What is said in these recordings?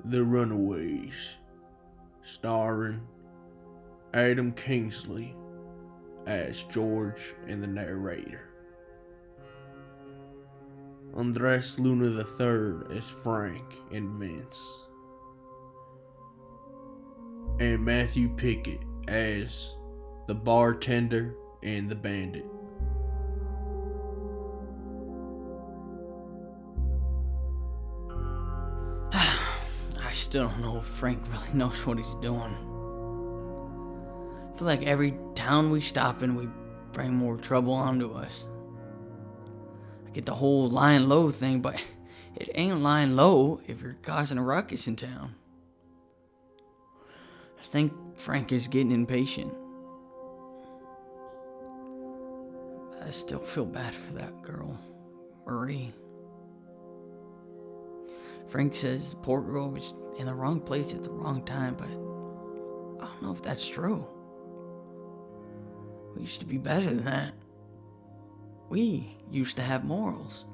The Runaways, starring Adam Kingsley as George and the narrator, Andres Luna III as Frank and Vince, and Matthew Pickett as the bartender and the bandit. I still don't know if Frank really knows what he's doing. I feel like every town we stop in, we bring more trouble onto us. I get the whole lying low thing, but it ain't lying low if you're causing a ruckus in town. I think Frank is getting impatient. I still feel bad for that girl, Marie. Frank says the poor girl was in the wrong place at the wrong time, but I don't know if that's true. We used to be better than that. We used to have morals.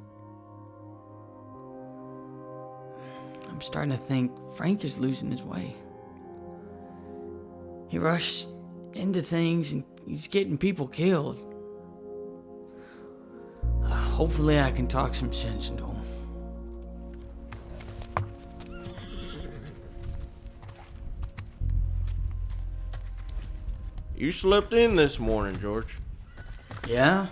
I'm starting to think Frank is losing his way. He rushed into things and he's getting people killed. Hopefully I can talk some sense into him. You slept in this morning, George. Yeah?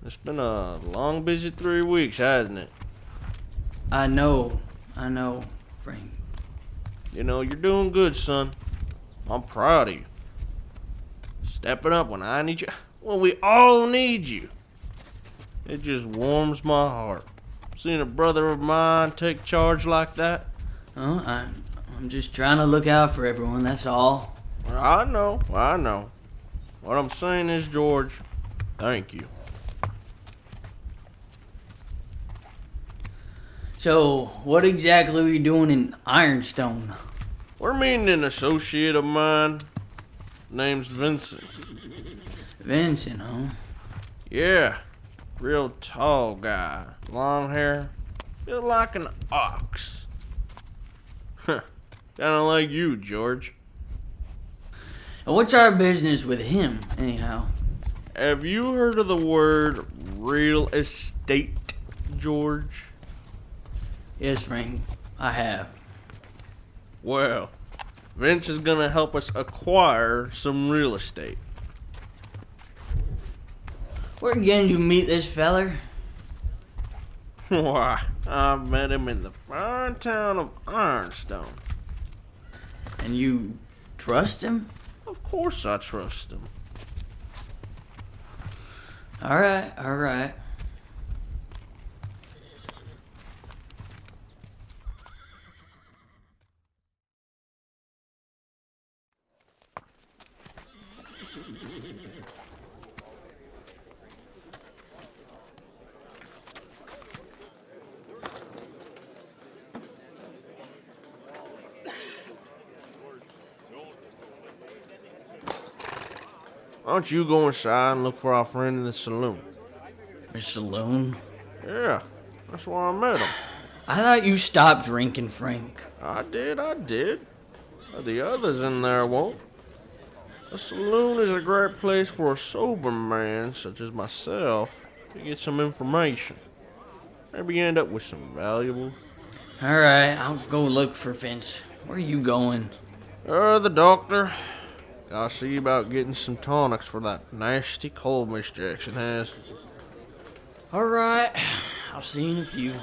It's been a long, busy 3 weeks, hasn't it? I know, Frank. You know, you're doing good, son. I'm proud of you. Stepping up when I need you. Well, we all need you. It just warms my heart. Seeing a brother of mine take charge like that. Oh, I'm just trying to look out for everyone, that's all. I know. What I'm saying is, George, thank you. So, what exactly are you doing in Ironstone? We're meeting an associate of mine. Name's Vincent. Vincent, huh? Yeah, real tall guy. Long hair. Built like an ox. Kinda like you, George. And what's our business with him, anyhow? Have you heard of the word real estate, George? Yes, Frank, I have. Well, Vince is gonna help us acquire some real estate. Where again you meet this feller? Why, I met him in the fine town of Ironstone. And you trust him? Of course I trust him. Alright. Why don't you go inside and look for our friend in the saloon? The saloon? Yeah, that's where I met him. I thought you stopped drinking, Frank. I did. But the others in there won't. A saloon is a great place for a sober man such as myself to get some information. Maybe end up with some valuables. Alright, I'll go look for Vince. Where are you going? The doctor. Gotta see about getting some tonics for that nasty cold Miss Jackson has. Alright, I'll see you in a few.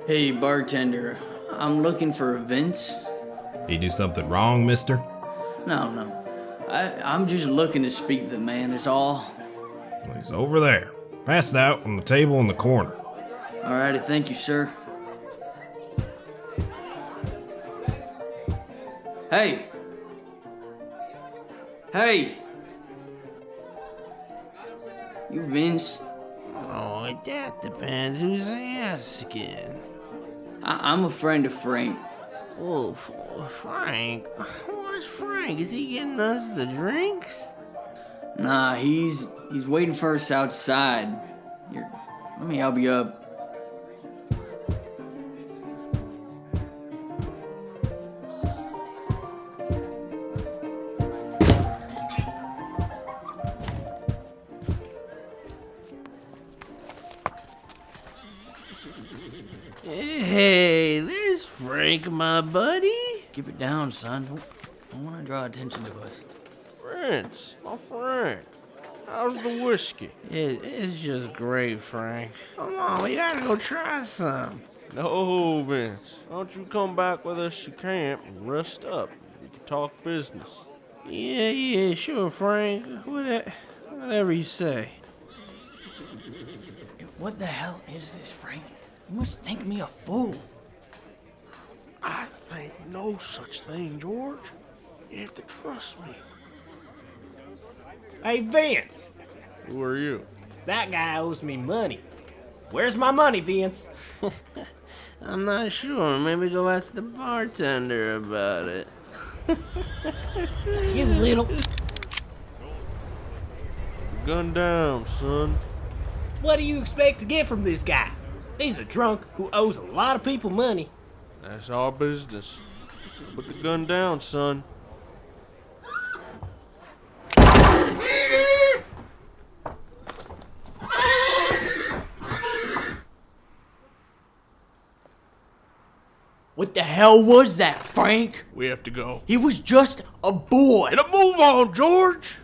Hey, bartender, I'm looking for Vince. He do something wrong, mister? No. I'm just looking to speak to the man, is all. Well, he's over there. Passed out on the table in the corner. Alrighty, thank you, sir. Hey! You Vince? Oh, that depends who's asking. I'm a friend of Frank. Oh, Frank. Where's Frank? Is he getting us the drinks? Nah, he's waiting for us outside. Here, let me help you up. Hey, there's Frank, my buddy. Keep it down, son. Don't want to draw attention to us. Prince, my Frank. How's the whiskey? It's just great, Frank. Come on, we gotta go try some. No, Vince. Don't you come back with us to camp and rest up. We can talk business. Yeah, sure, Frank. Whatever you say. What the hell is this, Frank? You must think me a fool. I think no such thing, George. You have to trust me. Hey, Vince, Who are you? that guy owes me money. Where's my money, Vince? I'm not sure. Maybe go ask the bartender about it. You little... Gun down, son. What do you expect to get from this guy? He's a drunk who owes a lot of people money. That's our business. Put the gun down, son. What the hell was that, Frank? We have to go. He was just a boy. Get a move on, George!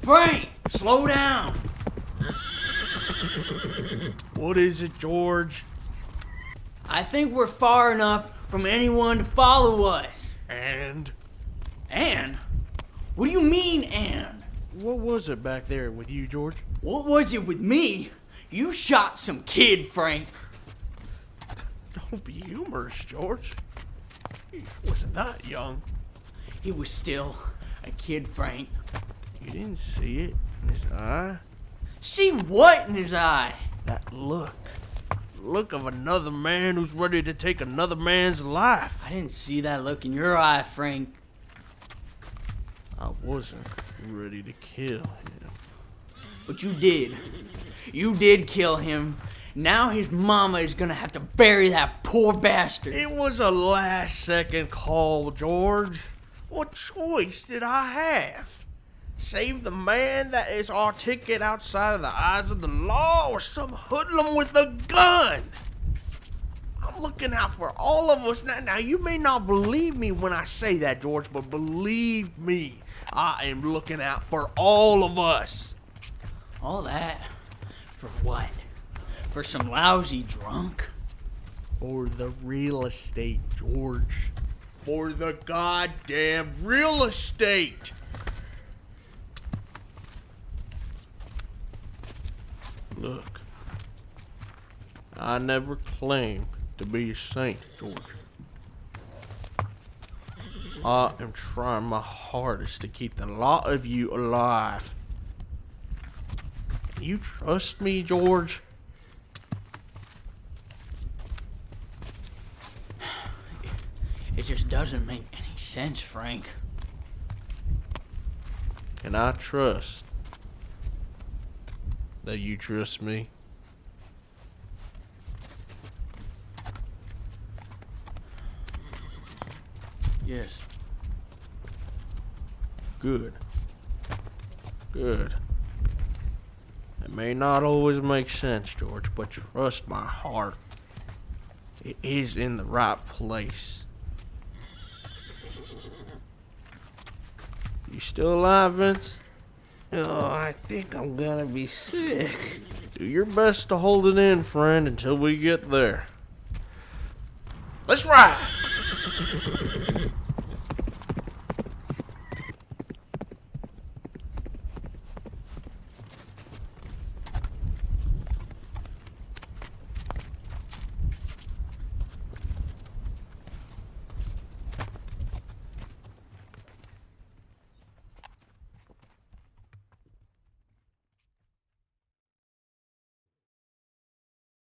Frank, slow down. What is it, George? I think we're far enough from anyone to follow us. And? And? What do you mean, and? What was it back there with you, George? What was it with me? You shot some kid, Frank. Don't be humorous, George. He wasn't that young. He was still a kid, Frank. You didn't see it in his eye? See what in his eye? That look. Look of another man who's ready to take another man's life. I didn't see that look in your eye, Frank. I wasn't ready to kill him. But you did. You did kill him. Now his mama is gonna have to bury that poor bastard. It was a last-second call, George. What choice did I have? Save the man that is our ticket outside of the eyes of the law, or some hoodlum with a gun? I'm looking out for all of us now. Now, you may not believe me when I say that, George, but believe me, I am looking out for all of us. All that? For what? For some lousy drunk? For the real estate, George. For the goddamn real estate. Look, I never claimed to be a saint, George. I am trying my hardest to keep the lot of you alive. You trust me, George? It just doesn't make any sense, Frank. Can I trust that you trust me? Yes. Good. Good. It may not always make sense, George, but trust my heart. It is in the right place. You still alive, Vince? Oh, I think I'm gonna be sick. Do your best to hold it in, friend, until we get there. Let's ride!